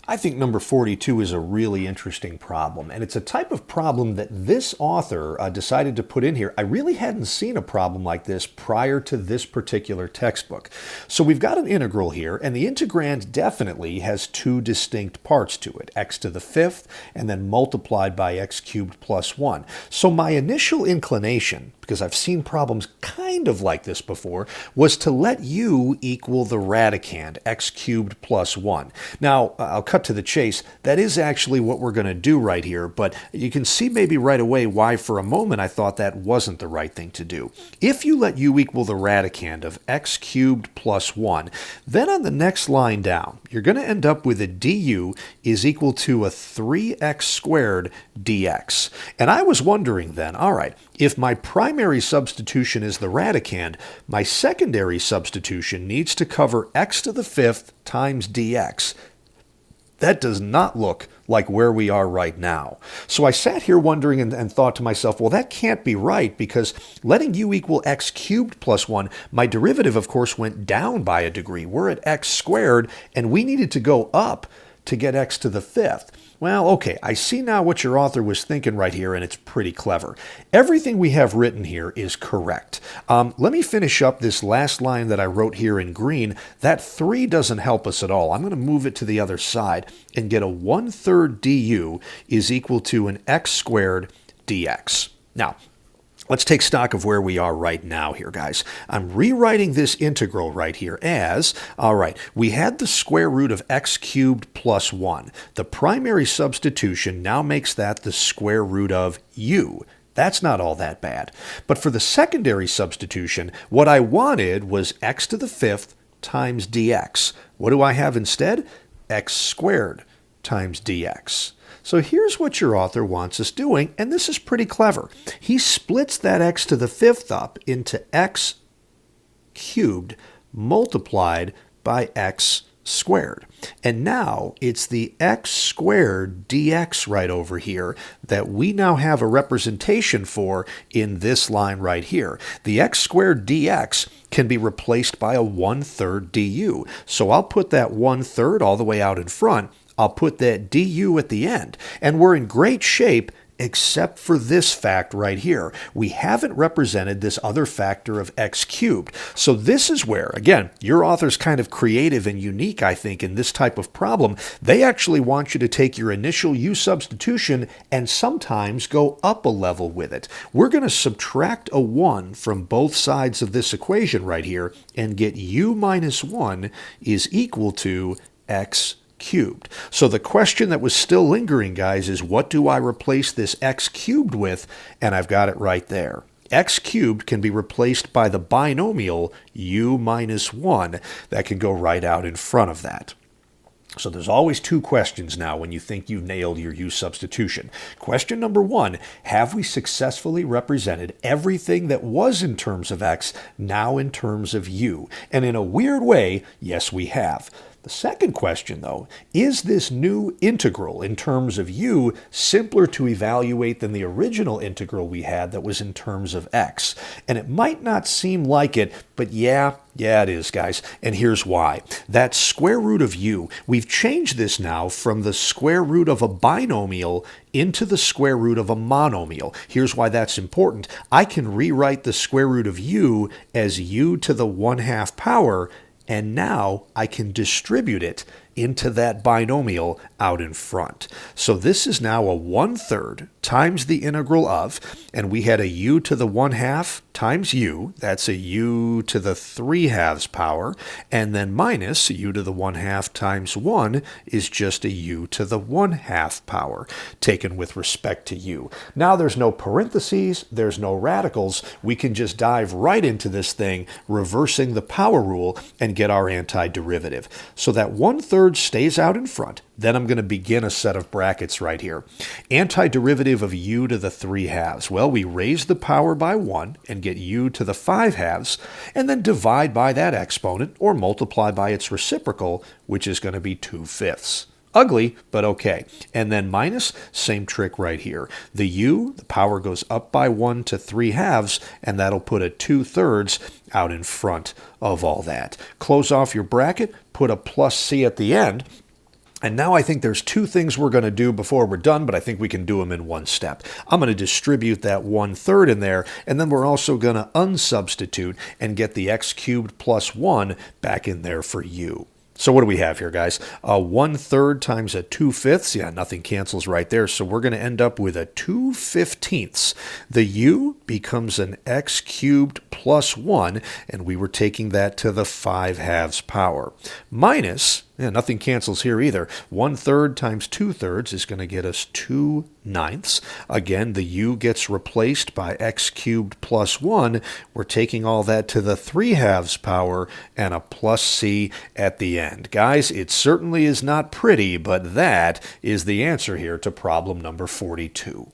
I think number 42 is a really interesting problem, and it's a type of problem that this author decided to put in here. I really hadn't seen a problem like this prior to this particular textbook. So we've got an integral here, and the integrand definitely has two distinct parts to it, x to the fifth, and then multiplied by x cubed plus 1. So my initial inclination, because I've seen problems kind of like this before, was to let u equal the radicand, x cubed plus 1. Now, I'll cut to the chase. That is actually what we're going to do right here, but you can see maybe right away why for a moment I thought that wasn't the right thing to do. If you let u equal the radicand of x cubed plus 1, then on the next line down, you're going to end up with a du is equal to a 3x squared dx. And I was wondering then, all right, if my primary substitution is the radicand, my secondary substitution needs to cover x to the fifth times dx. That does not look like where we are right now. So I sat here wondering and thought to myself, well, that can't be right, because letting u equal x cubed plus 1, my derivative, of course, went down by a degree. We're at x squared, and we needed to go up to get x to the fifth. Well, okay, I see now what your author was thinking right here, and it's pretty clever. Everything we have written here is correct. Let me finish up this last line that I wrote here in green. That 3 doesn't help us at all. I'm going to move it to the other side and get a 1/3 du is equal to an x squared dx. Now, let's take stock of where we are right now here, guys. I'm rewriting this integral right here as, all right, we had the square root of x cubed plus 1. The primary substitution now makes that the square root of u. That's not all that bad. But for the secondary substitution, what I wanted was x to the fifth times dx. What do I have instead? X squared times dx. So here's what your author wants us doing, and this is pretty clever. He splits that x to the fifth up into x cubed multiplied by x squared. And now it's the x squared dx right over here that we now have a representation for in this line right here. The x squared dx can be replaced by a 1/3 du. So I'll put that 1/3 all the way out in front. I'll put that du at the end, and we're in great shape except for this fact right here. We haven't represented this other factor of x cubed. So this is where, again, your author's kind of creative and unique, I think, in this type of problem. They actually want you to take your initial u substitution and sometimes go up a level with it. We're going to subtract a 1 from both sides of this equation right here and get u minus 1 is equal to x cubed. So the question that was still lingering, guys, is what do I replace this x cubed with? And I've got it right there. X cubed can be replaced by the binomial u minus 1. That can go right out in front of that. So there's always two questions now when you think you've nailed your u substitution. Question number 1, have we successfully represented everything that was in terms of x now in terms of u? And in a weird way, yes, we have. The second question, though, is this new integral in terms of u simpler to evaluate than the original integral we had that was in terms of x? And it might not seem like it, but yeah, it is, guys. And here's why. That square root of u, we've changed this now from the square root of a binomial into the square root of a monomial. Here's why that's important. I can rewrite the square root of u as u to the 1/2 power, and now I can distribute it into that binomial out in front. So this is now a 1/3 times the integral of, and we had a u to the 1/2 times u, that's a u to the 3/2 power, and then minus u to the 1/2 times 1 is just a u to the 1/2 power, taken with respect to u. Now there's no parentheses, there's no radicals, we can just dive right into this thing, reversing the power rule, and get our antiderivative. So that 1/3 stays out in front. Then I'm going to begin a set of brackets right here. Antiderivative of u to the 3/2. Well, we raise the power by 1 and get u to the 5/2, and then divide by that exponent or multiply by its reciprocal, which is going to be 2/5. Ugly, but okay. And then minus, same trick right here. The u, the power goes up by 1 to 3/2, and that'll put a 2/3 out in front of all that. Close off your bracket, put a plus c at the end, And now I think there's two things we're going to do before we're done, but I think we can do them in one step. I'm going to distribute that 1/3 in there, and then we're also going to unsubstitute and get the x cubed plus 1 back in there for u. So what do we have here, guys? 1/3 times a 2/5. Yeah, nothing cancels right there. So we're going to end up with a 2/15. The u becomes an x cubed plus 1, and we were taking that to the 5/2 power. Minus, yeah, nothing cancels here either. 1/3 times 2/3 is going to get us 2/9. Again, the u gets replaced by x cubed plus 1. We're taking all that to the 3/2 power and a plus c at the end. Guys, it certainly is not pretty, but that is the answer here to problem number 42.